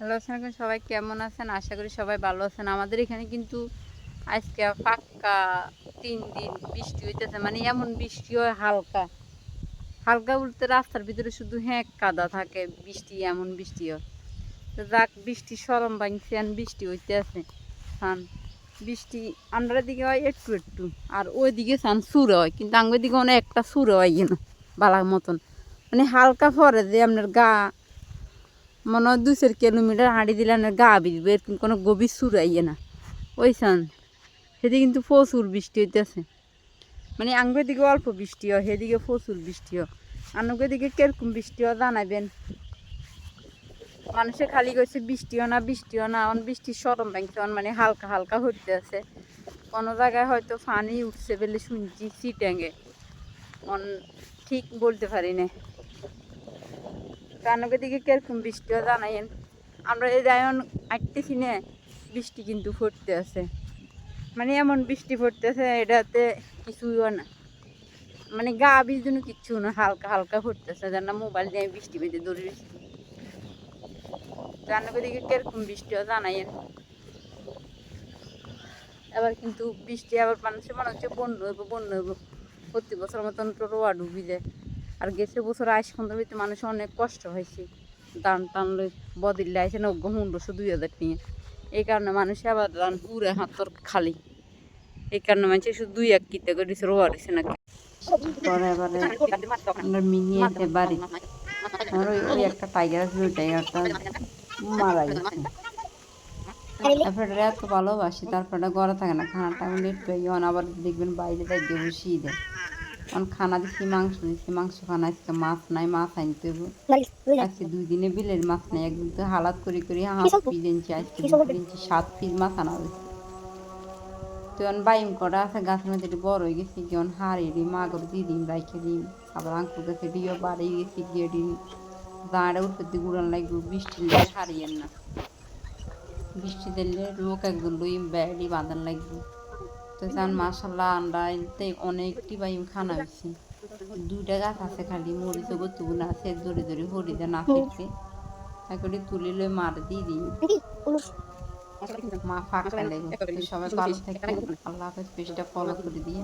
Hello, আসসালামু সবাই কেমন আছেন? আশা করি সবাই ভালো আছেন। আমাদের এখানে কিন্তু আজকে পাক্কা 3 দিন বৃষ্টি হইতেছে, মানে এমন বৃষ্টি হয় হালকা হালকা বলতে রাস্তার ভিতরে শুধু কাদা থাকে, বৃষ্টি এমন বৃষ্টি হয়। তো যাক, বৃষ্টি সরম ভাঙছে, বৃষ্টি হইতে আছে সান বৃষ্টি আমরা দিকে হয় একটু একটু, আর ওই দিকে সান সুর হয়, কিন্তু আমার দিকে অনেক একটা সুর হয় না বালার মতন, মানে হালকা পরে যে আপনার গা মনে হয় 2-4 কিলোমিটার হাঁটি দিলে না গা ভিজবে, এরকম কোনো গভীর সুর আইয়ে না ওইখান সেদিকে কিন্তু প্রচুর বৃষ্টি হইতেছে। মানে আঙ্গুর দিকে অল্প বৃষ্টি হয়, সেদিকে প্রচুর বৃষ্টি হয়। আনুগের দিকে কিরকম বৃষ্টি হয় জানাবেন। মানুষে খালি করছে বৃষ্টিও না বৃষ্টিও না, অন বৃষ্টির সরম ভাঙছে, মানে হালকা হালকা হইতে আছে। কোনো জায়গায় হয়তো পানি উঠছে বলে শুনছি সিটেঙ্গে, অন ঠিক বলতে পারি না। আনুগের দিকে কিরকম বৃষ্টি হয় জানাইন। আমরা এই যেমন আঁটতেছি না, বৃষ্টি কিন্তু পড়তে আছে, মানে এমন বৃষ্টি পড়তেছে এটাতে কিছুইও না, মানে গা ভিজুনো কিচ্ছু না, হালকা হালকা পড়তেছে যেন মোবাইল দিয়ে বৃষ্টি বেঁধে দৌড়ে রয়েছি। রান্নার দিকে কিরকম বৃষ্টি হয় জানাইন। এবার কিন্তু বৃষ্টি আবার মানুষের মনে হচ্ছে বন্যা হইব প্রতি বছর মতন তো রোয়া ডুবি যায়। আর গেছে বছর আইস খন্দের ভিতরে মানুষের অনেক কষ্ট হয়েছে, দান টান লই বদিল্লে আইসে 900-2,000 নিয়ে। এই কারণে মানুষে আবার দান পুরে হাতর খালি, এই কারণে মানুষের শুধু 2-1 কিতে করে দিছে, রোয়া দিছে নাকি পরে এবারে আমরা মিনিয়েছে বাড়ি। আর ওই একটা টাইগার আছে, ওই টাইগারটা মারা গেছে। তারপরে এত ভালোবাসি, তারপরে ঘরে থাকে না, খানাটা আমি লেট পাই, আবার দেখবেন বাইরে যাই গিয়ে বসিয়ে দেয়। এখন খানা দিচ্ছি, মাংস খানা, আজকে মাছ নাই, মাছ আনতে হবে। আজকে 2 দিনে বিলের মাছ নাই, একদিন তো হালাত করে করে 1/2 পিস এনেছি, আজকে 2 পিস এনেছি, 7 পিস মাছ আনা হয়েছে। তো এখন বাইম করা আছে গাছের মধ্যে, বড় হয়ে গেছে, কি হাড়ি দিই মাগর দিদিম রাইখে দিই। আবার আঙ্কুর গাছে ডিও বাড়ি গেছে গিয়ে দিন দাঁড়া উঠে দিয়ে উড়ান লাগবে, বৃষ্টি হারিয়েন না, বৃষ্টি দিলে লোক একজন লই ব্যাডি বাঁধান লাগবে। তো চান মাসাল্লাহ আমরা এতে অনেকটি বাইম খানা হয়েছে। 2টা গাছ আছে খালি, মরিচ গতুগুন আছে, জোরে জোরে হরিদা না ফেলছে, তাকে তুলে লই মার দিয়ে দিই, মা ফাঁকা লাগবে। তো সবাই ভালো থাকবেন, আল্লাহ হাফেজ, পেজটা ফলো করে দিয়ে।